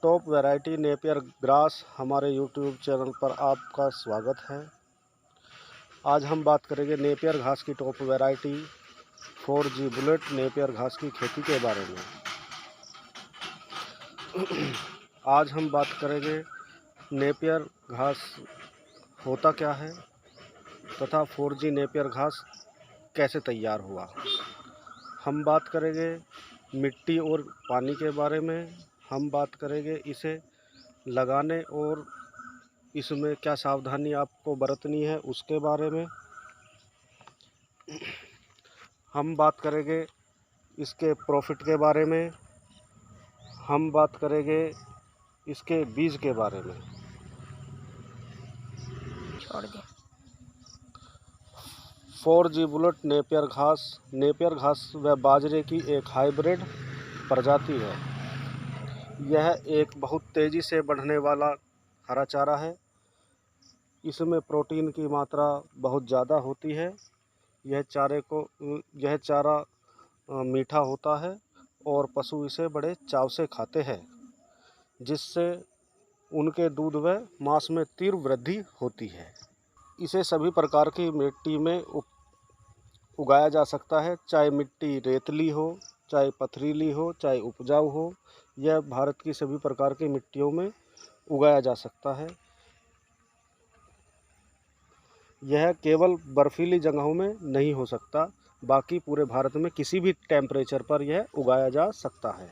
Top variety Napier grass हमारे YouTube channel पर आपका स्वागत है। आज हम बात करेंगे नेपियर घास की top variety 4G bullet Napier घास की खेती के बारे में। आज हम बात करेंगे नेपियर घास होता क्या है तथा 4G नेपियर घास कैसे तैयार हुआ। हम बात करेंगे मिट्टी और पानी के बारे में। हम बात करेंगे इसे लगाने और इसमें क्या सावधानी आपको बरतनी है उसके बारे में। हम बात करेंगे इसके प्रॉफिट के बारे में। हम बात करेंगे इसके बीज के बारे में। छोड़ दे। 4G बुलेट नेपियर घास व बाजरे की एक हाइब्रिड प्रजाति है। यह एक बहुत तेज़ी से बढ़ने वाला हरा चारा है। इसमें प्रोटीन की मात्रा बहुत ज़्यादा होती है। यह चारा मीठा होता है और पशु इसे बड़े चाव से खाते हैं, जिससे उनके दूध व मांस में तीव्र वृद्धि होती है। इसे सभी प्रकार की मिट्टी में उगाया जा सकता है, चाहे मिट्टी रेतली हो, चाहे पथरीली हो, चाहे उपजाऊ हो। यह भारत की सभी प्रकार की मिट्टियों में उगाया जा सकता है। यह केवल बर्फीली जगहों में नहीं हो सकता, बाकी पूरे भारत में किसी भी टेम्परेचर पर यह उगाया जा सकता है।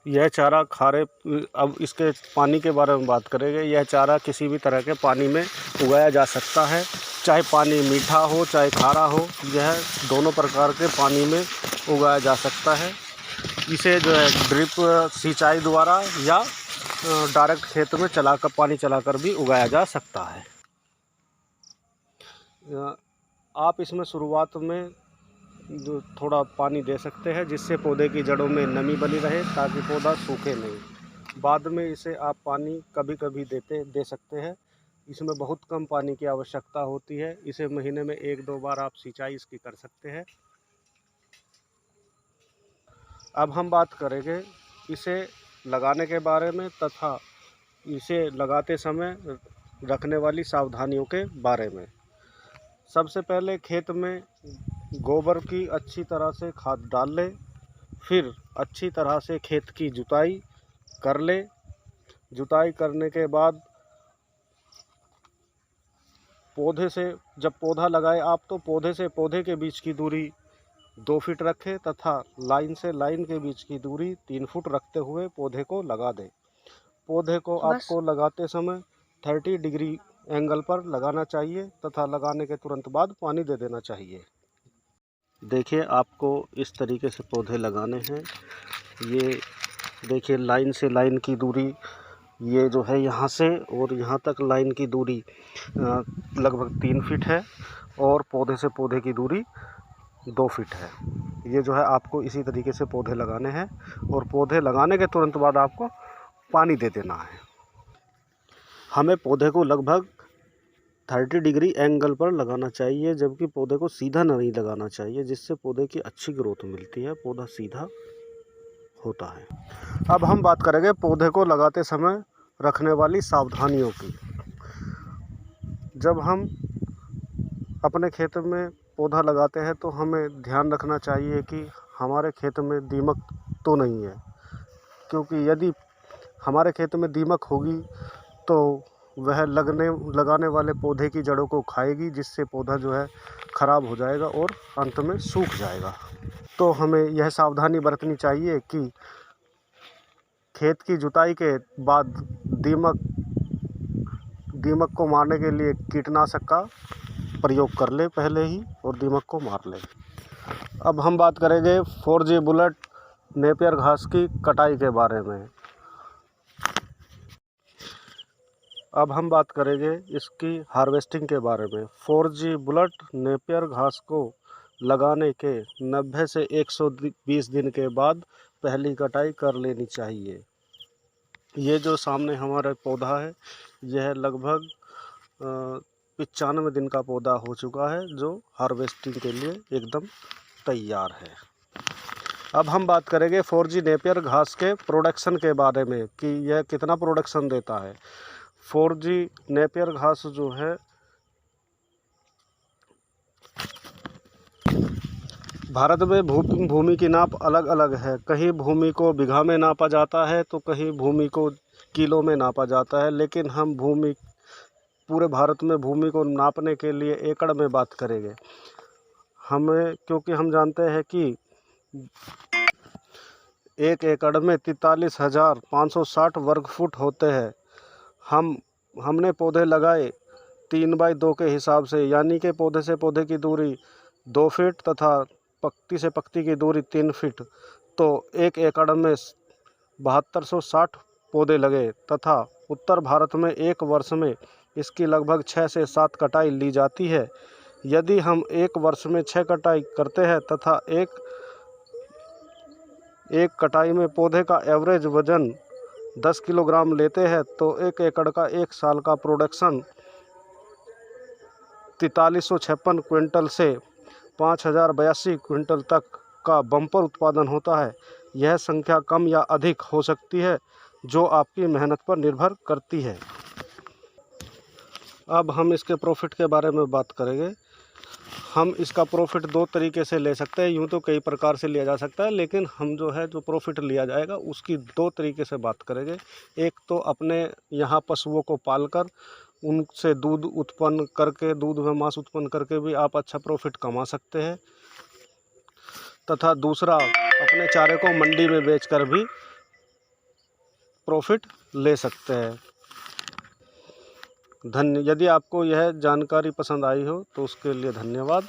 यह चारा अब इसके पानी के बारे में बात करेंगे। यह चारा किसी भी तरह के पानी में उगाया जा सकता है, चाहे पानी मीठा हो चाहे खारा हो। यह दोनों प्रकार के पानी में उगाया जा सकता है। इसे जो है ड्रिप सिंचाई द्वारा या डायरेक्ट खेत में पानी चलाकर भी उगाया जा सकता है। आप इसमें शुरुआत में जो थोड़ा पानी दे सकते हैं, जिससे पौधे की जड़ों में नमी बनी रहे, ताकि पौधा सूखे नहीं। बाद में इसे आप पानी कभी कभी दे सकते हैं। इसमें बहुत कम पानी की आवश्यकता होती है। इसे महीने में 1-2 बार आप सिंचाई इसकी कर सकते हैं। अब हम बात करेंगे इसे लगाने के बारे में तथा इसे लगाते समय रखने वाली सावधानियों के बारे में। सबसे पहले खेत में गोबर की अच्छी तरह से खाद डाल लें। फिर अच्छी तरह से खेत की जुताई कर लें। जुताई करने के बाद जब पौधा लगाए आप, तो पौधे से पौधे के बीच की दूरी 2 फीट रखें तथा लाइन से लाइन के बीच की दूरी 3 फुट रखते हुए पौधे को लगा दें। पौधे को आपको लगाते समय 30 डिग्री एंगल पर लगाना चाहिए तथा लगाने के तुरंत बाद पानी दे देना चाहिए। देखिए, आपको इस तरीके से पौधे लगाने हैं। ये देखिए, लाइन से लाइन की दूरी ये जो है यहाँ से और यहाँ तक लाइन की दूरी लगभग 3 फीट है और पौधे से पौधे की दूरी 2 फीट है। ये जो है आपको इसी तरीके से पौधे लगाने हैं और पौधे लगाने के तुरंत बाद आपको पानी दे देना है। हमें पौधे को लगभग 30 डिग्री एंगल पर लगाना चाहिए, जबकि पौधे को सीधा नहीं लगाना चाहिए, जिससे पौधे की अच्छी ग्रोथ मिलती है, पौधा सीधा होता है। अब हम बात करेंगे पौधे को लगाते समय रखने वाली सावधानियों की। जब हम अपने खेत में पौधा लगाते हैं तो हमें ध्यान रखना चाहिए कि हमारे खेत में दीमक तो नहीं है, क्योंकि यदि हमारे खेत में दीमक होगी तो वह लगाने वाले पौधे की जड़ों को खाएगी, जिससे पौधा जो है ख़राब हो जाएगा और अंत में सूख जाएगा। तो हमें यह सावधानी बरतनी चाहिए कि खेत की जुताई के बाद दीमक को मारने के लिए कीटनाशक का प्रयोग कर ले पहले ही और दीमक को मार ले। अब हम बात करेंगे 4G बुलेट नेपियर घास की कटाई के बारे में। अब हम बात करेंगे इसकी हार्वेस्टिंग के बारे में। 4G बुलेट नेपियर घास को लगाने के 90 से 120 दिन के बाद पहली कटाई कर लेनी चाहिए। ये जो सामने हमारा पौधा है, यह लगभग 95 दिन का पौधा हो चुका है, जो हार्वेस्टिंग के लिए एकदम तैयार है। अब हम बात करेंगे 4G नेपियर घास के प्रोडक्शन के बारे में कि यह कितना प्रोडक्शन देता है। 4G नेपियर घास जो है भारत में भूमि की नाप अलग अलग है। कहीं भूमि को बीघा में नापा जाता है तो कहीं भूमि को किलो में नापा जाता है, लेकिन हम पूरे भारत में भूमि को नापने के लिए एकड़ में बात करेंगे। क्योंकि हम जानते हैं कि 1 एकड़ में 43,560 वर्ग फुट होते हैं। हमने पौधे लगाए 3x2 के हिसाब से, यानी कि पौधे से पौधे की दूरी 2 फीट तथा पत्ती से पत्ती की दूरी 3 फीट। तो 1 एकड़ में 7260 पौधे लगे तथा उत्तर भारत में एक वर्ष में इसकी लगभग 6 से 7 कटाई ली जाती है। यदि हम एक वर्ष में 6 कटाई करते हैं तथा एक कटाई में पौधे का एवरेज वजन 10 किलोग्राम लेते हैं तो 1 एकड़ का 1 साल का प्रोडक्शन 4356 क्विंटल से 5082 क्विंटल तक का बम्पर उत्पादन होता है। यह संख्या कम या अधिक हो सकती है, जो आपकी मेहनत पर निर्भर करती है। अब हम इसके प्रॉफिट के बारे में बात करेंगे। हम इसका प्रॉफिट 2 तरीके से ले सकते हैं। यूँ तो कई प्रकार से लिया जा सकता है, लेकिन हम जो प्रॉफिट लिया जाएगा उसकी 2 तरीके से बात करेंगे। एक तो अपने यहाँ पशुओं को पालकर उनसे दूध उत्पन्न करके, दूध व मांस उत्पन्न करके भी आप अच्छा प्रॉफिट कमा सकते हैं, तथा दूसरा अपने चारे को मंडी में बेचकर भी प्रॉफिट ले सकते हैं। यदि आपको यह जानकारी पसंद आई हो तो उसके लिए धन्यवाद।